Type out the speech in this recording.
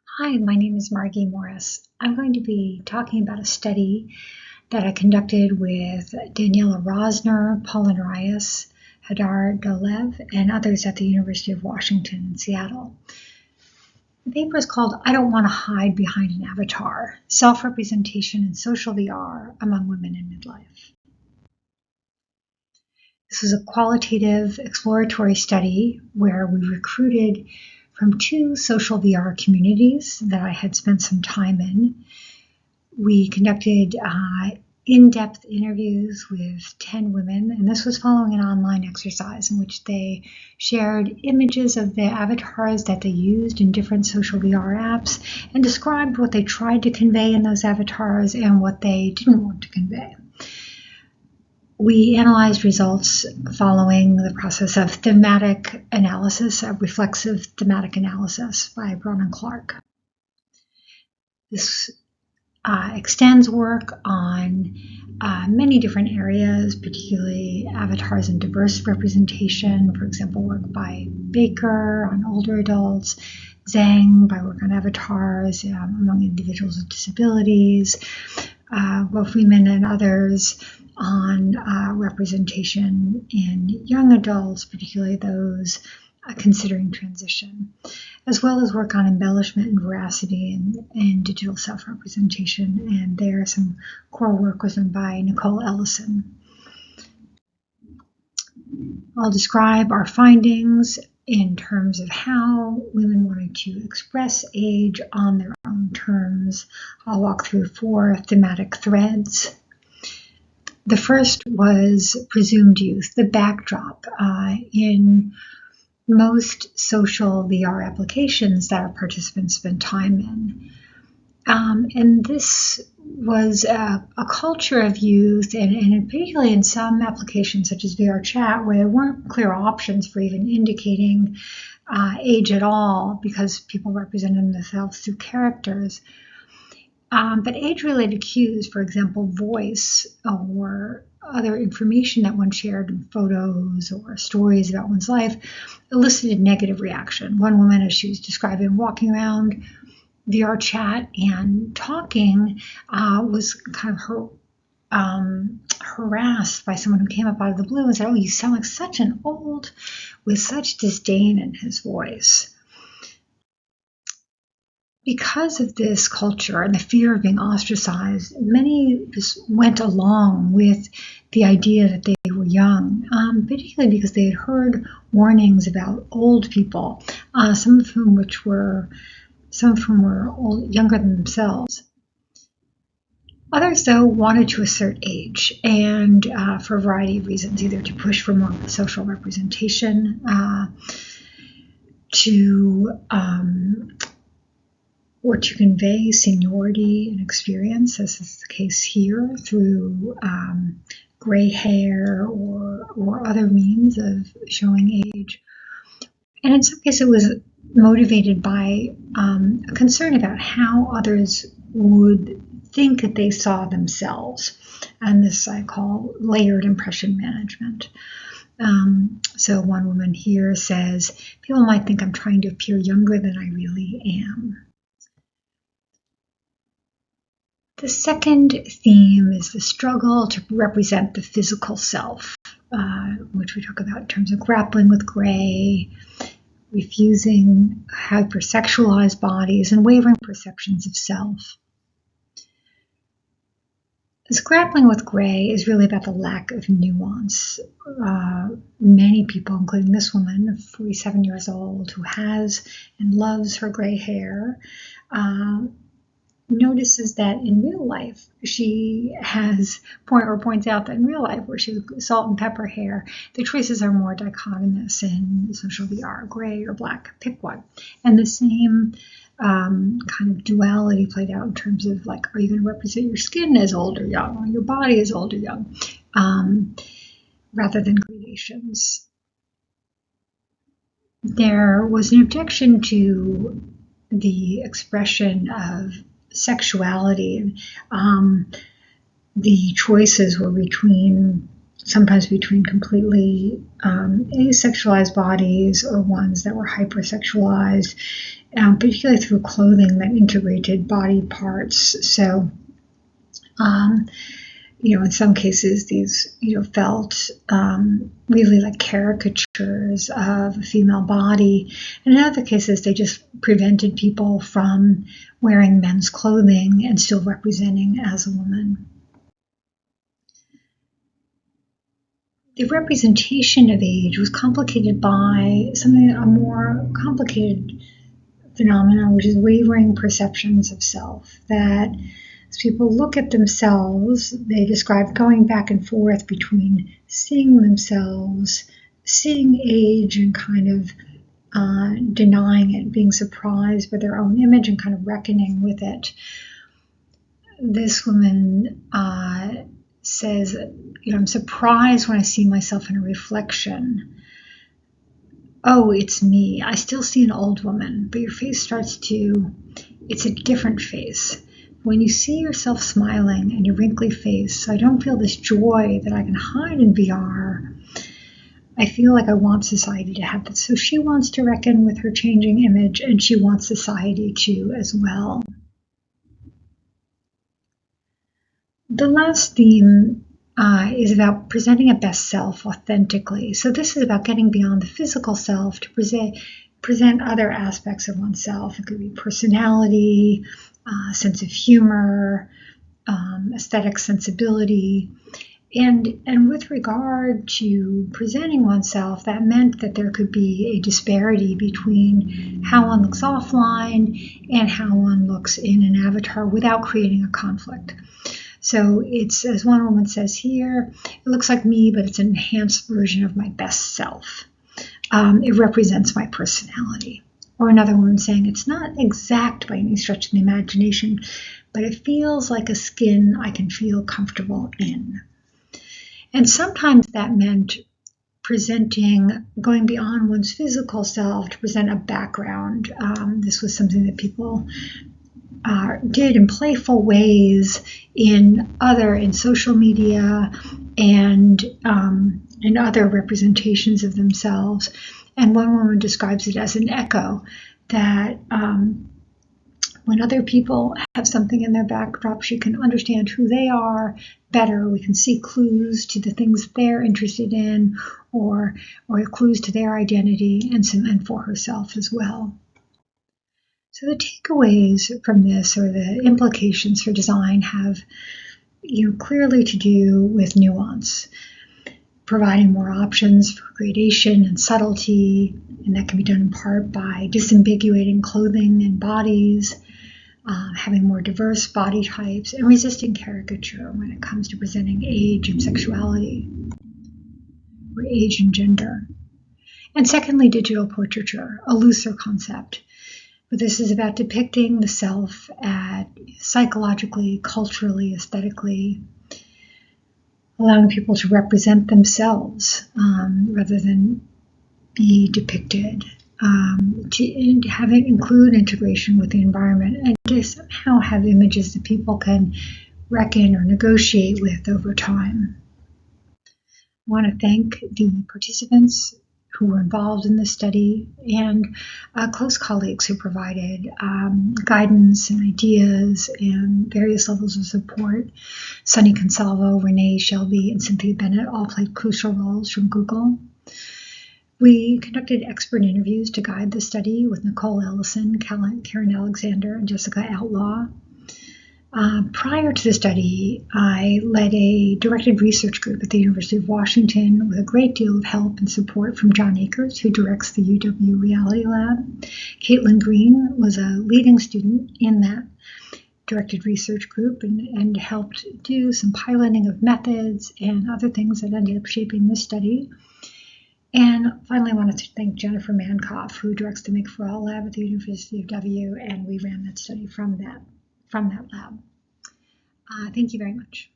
Hi, my name is Margie Morris. I'm going to be talking about a study that I conducted with Daniela Rosner, Paula Nurius, Hadar, Dolev, and others at the University of Washington in Seattle. The paper is called I Don't Want to Hide Behind an Avatar, Self-Representation in Social VR Among Women in Midlife. This was a qualitative exploratory study where we recruited from two social VR communities that I had spent some time in. We conducted in-depth interviews with 10 women, and this was following an online exercise in which they shared images of the avatars that they used in different social VR apps and described what they tried to convey in those avatars and what they didn't want to convey. We analyzed results following the process of thematic analysis, a reflexive thematic analysis by Brown and Clark. This extends work on many different areas, particularly avatars and diverse representation, for example, work by Baker on older adults, Zhang by work on avatars among individuals with disabilities, Wavering and others on representation in young adults, particularly those considering transition, as well as work on embellishment and veracity in digital self-representation. And there, some core work was done by Nicole Ellison. I'll describe our findings in terms of how women wanted to express age on their own terms. I'll walk through 4 thematic threads. The first was presumed youth, the backdrop in most social VR applications that our participants spend time in. And this was a culture of youth, and particularly in some applications such as VR chat, where there weren't clear options for even indicating age at all because people represented themselves through characters. But age-related cues, for example, voice or other information that one shared in photos or stories about one's life, elicited negative reaction. One woman, as she was describing walking around VR chat and talking, was kind of harassed by someone who came up out of the blue and said, "Oh, you sound like such an old," with such disdain in his voice. Because of this culture and the fear of being ostracized, many just went along with the idea that they were young, particularly because they had heard warnings about old people, some of whom were younger than themselves. Others, though, wanted to assert age, and for a variety of reasons, either to push for more social representation, or to convey seniority and experience, as is the case here, through gray hair or other means of showing age. And in some cases, it was motivated by a concern about how others would think that they saw themselves. And this I call layered impression management. So one woman here says, "People might think I'm trying to appear younger than I really am." The second theme is the struggle to represent the physical self, which we talk about in terms of grappling with gray, refusing hypersexualized bodies, and wavering perceptions of self. This grappling with gray is really about the lack of nuance. Many people, including this woman, 47 years old, who has and loves her gray hair, notices that in real life she points out that in real life, where she has salt and pepper hair, the choices are more dichotomous in social VR, gray or black, pick one. And the same kind of duality played out in terms of, like, are you going to represent your skin as old or young, or your body as old or young, rather than gradations. There was an objection to the expression of sexuality. The choices were between sometimes between completely asexualized bodies or ones that were hypersexualized, particularly through clothing that integrated body parts. So, in some cases, these, felt really like caricatures of a female body. And in other cases, they just prevented people from wearing men's clothing and still representing as a woman. The representation of age was complicated by a more complicated phenomenon, which is wavering perceptions of self. That as people look at themselves, they describe going back and forth between seeing themselves, seeing age and kind of denying it, being surprised by their own image and kind of reckoning with it. This woman says, I'm surprised when I see myself in a reflection. Oh, it's me. I still see an old woman, but your face it's a different face. When you see yourself smiling and your wrinkly face, I don't feel this joy that I can hide in VR. I feel like I want society to have this. So she wants to reckon with her changing image, and she wants society to as well. The last theme is about presenting a best self authentically. So this is about getting beyond the physical self to present other aspects of oneself. It could be personality, sense of humor, aesthetic sensibility. And with regard to presenting oneself, that meant that there could be a disparity between how one looks offline and how one looks in an avatar without creating a conflict. So it's, as one woman says here, it looks like me, but it's an enhanced version of my best self. It represents my personality. Or another woman saying it's not exact by any stretch of the imagination, but it feels like a skin I can feel comfortable in. And sometimes that meant going beyond one's physical self to present a background. This was something that people did in playful ways in social media and in other representations of themselves. And one woman describes it as an echo, that when other people have something in their backdrop, she can understand who they are better. We can see clues to the things that they're interested in, or clues to their identity, and for herself as well. So the takeaways from this, or the implications for design, have clearly to do with nuance, providing more options for gradation and subtlety, and that can be done in part by disambiguating clothing and bodies, having more diverse body types, and resisting caricature when it comes to presenting age and sexuality, or age and gender. And secondly, digital portraiture, a looser concept. But this is about depicting the self psychologically, culturally, aesthetically, allowing people to represent themselves rather than be depicted, to have it include integration with the environment, and to somehow have images that people can reckon or negotiate with over time. I want to thank the participants who were involved in this study, and close colleagues who provided guidance and ideas and various levels of support. Sunny Consalvo, Renee Shelby, and Cynthia Bennett all played crucial roles from Google. We conducted expert interviews to guide the study with Nicole Ellison, Karen Alexander, and Jessica Outlaw. Prior to the study, I led a directed research group at the University of Washington with a great deal of help and support from John Akers, who directs the UW Reality Lab. Caitlin Green was a leading student in that directed research group and helped do some piloting of methods and other things that ended up shaping this study. And finally, I wanted to thank Jennifer Mankoff, who directs the Make for All lab at the University of W, and we ran that study from that lab. Thank you very much.